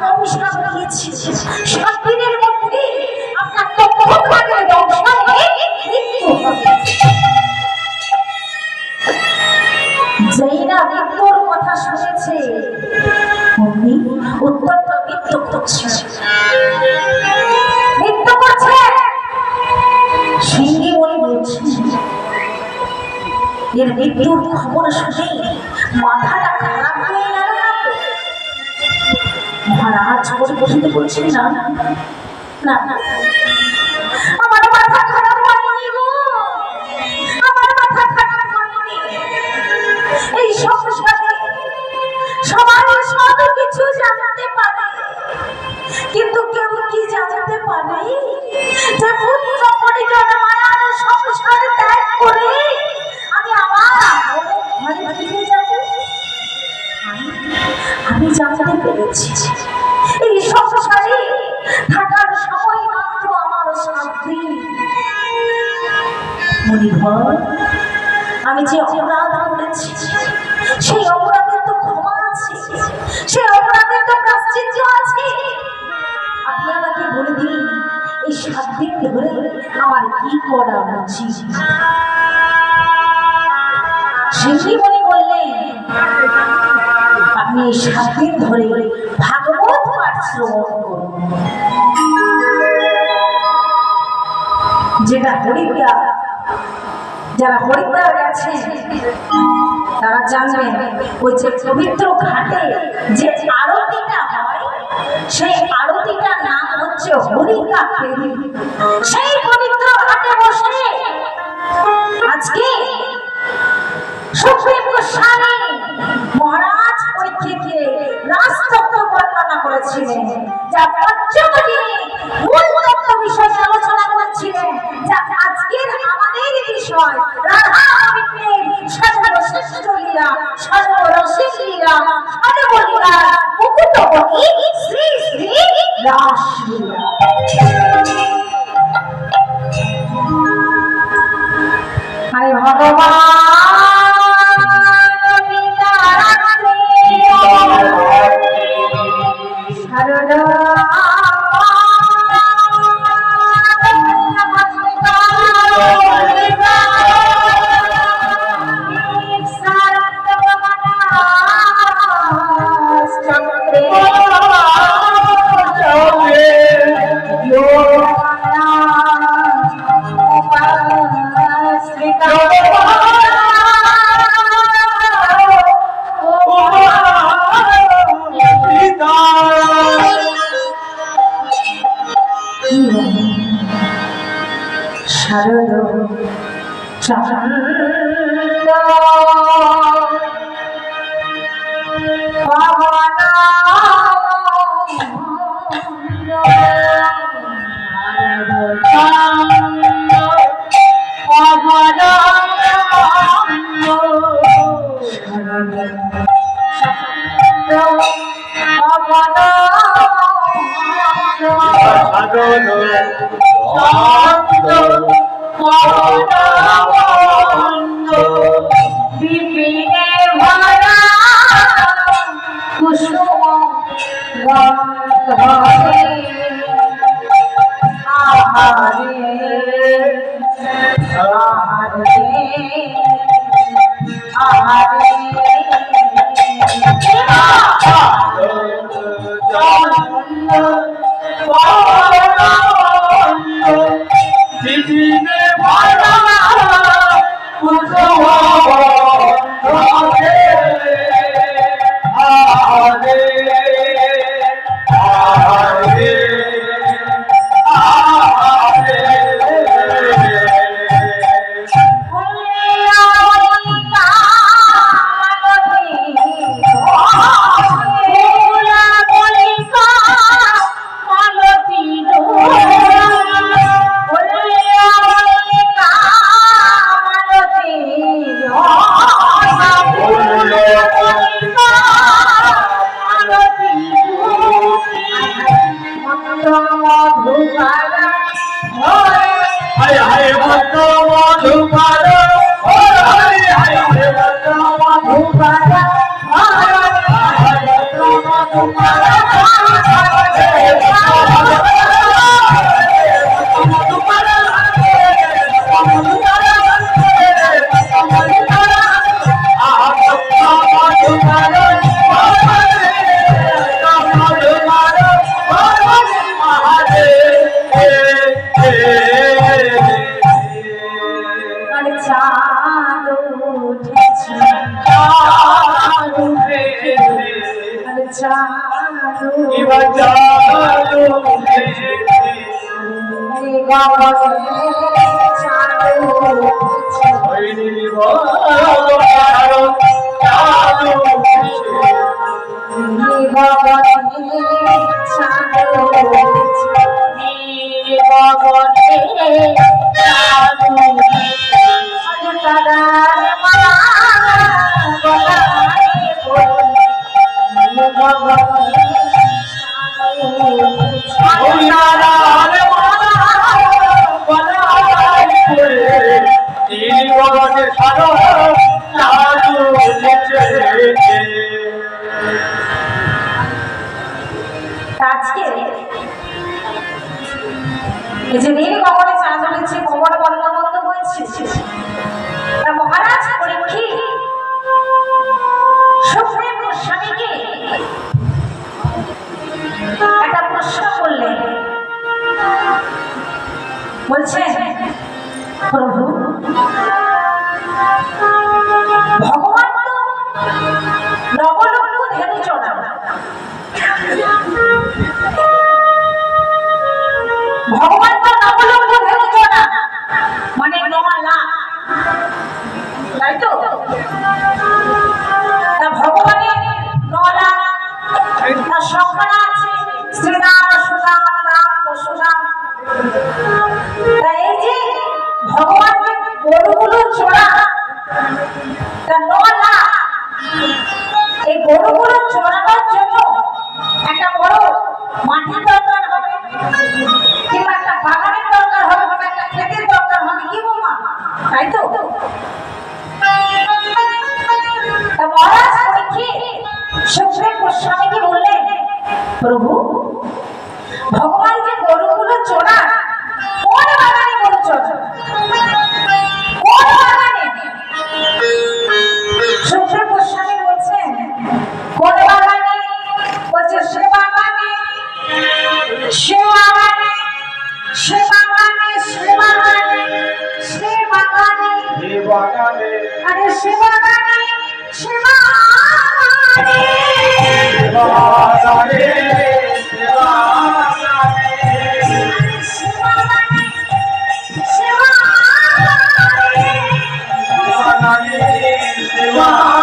অভিশাপ দিয়েছি 7 দিনের মধ্যে আপনার তক্ষকভাবে ধ্বংস হয়ে মৃত্যু হবে। যেই না মৃত্যুর কথা শুনেছে অমনি উত্তরটা মৃত্যু করছে সিংহী বলে বলছে এর মৃত্যুর খবর শুনে মাথাটা খারাপ হয়ে গেল না তো? মহারাজ বসে বলছেন না না না আমার মাথা খারাপ হয়নি গো, আমার মাথা খারাপ হয়নি। এই সংসারে সবাই সব কিছু জানতে পারে, কিন্তু কেউ কি জানতে পারে যে পুত্র পরিজন মায়ার সংসার ত্যাগ করে আমি আমার ঘরে ফিরে যাব? আমি জানতে পেরেছি এই সংসারে থাকার সময় মাত্র আমার 7 দিন। মনিধর, আমি যে অপরাধ করেছি সেই অপরাধের তো ক্ষমা আছে, সেই অপরাধের তো প্রায়শ্চিত্ত আছে। আপনি আমাকে বলে দিন এই 7 দিন ধরে আমার কি করা উচিত? সিংহী বললেন আপনি এই 7 দিন ধরে ভাগবত পাঠ শ্রবণ করুন। যেটা হরিদ্বার, যারা হরিদ্বার গেছেন তারা জানবেন ওই যে পবিত্র ঘাটে যে আরতিটা হয় সেই আরতিটার নাম হচ্ছে হরিকা ফেরি। সেই পবিত্র ঘাটে বসে আজকে সুপ্রিম গোস্বামী মহারাজ পরীক্ষিতকে রাজতত্ত্ব বর্ণনা করেছিলেন, যা পঞ্চমদিনে মূল তত্ত্ব বিষয়ে আলোচনা করেছিলেন, যা আজকের আমাদের বিষয় রাধা গোবিন্দের সর্বশ্রেষ্ঠ লীলা, সর্বরসিক লীলা, সর্বলীলা মুকুটমণি শ্রী শ্রী রাসলীলা। হরে ভগবান শারদ চন্দ্র পবন বিপিনে ভরা কুসুম গন্ধে আহারে আহারে আহারে বিপিনে ভরা কুসুম গন্ধে আহারে আহারে আহারে Hare এবার চালু ওই নির্ভর চালু আজকে এই যে নীল কবরে চা জ্বলেছে, কবর বন্ধ বন্ধ হয়েছে, তা মহারাজ পরীক্ষিত সুখদেব গোস্বামীকে একটা প্রশ্ন করলেন। বলছে, প্রভু ভগবান তো নবলক্ষ ধেনু চড়া, ভগবান তো নবলক্ষ ধেনু চড়া মানে 9 লাখ, তাই তো? তা ভগবানের 9 লাখ তার সংখ্যা আছে, শ্রীরাম সুরাম রাম পরশুরাম। তা এই যে ভগবান যে গরুগুলো চড়া তা 9 লাখ, এই গরুগুলো চড়ানোর জন্য একটা বড় মাটির দরকার হবে, কিংবা একটা বাগানের দরকার হবে, কিংবা একটা ক্ষেতের দরকার হবে, কি বৌমা, তাই তো? তা মহারাজ পরীক্ষিত সুখদেব গোস্বামীকে বললেন, প্রভু ভগবান যে গরুগুলো চড়া কোন বাগানে গরু চড়া, কোন বাগানে? সুখদেব গোস্বামী বলছেন, কোন বাগানে? বলছে সে বাগানে, সে বাগানে, সে বাগানে, সে বাগানে, সে বাগানে, আরে সে বাগানে, সে বাগানে, Shiva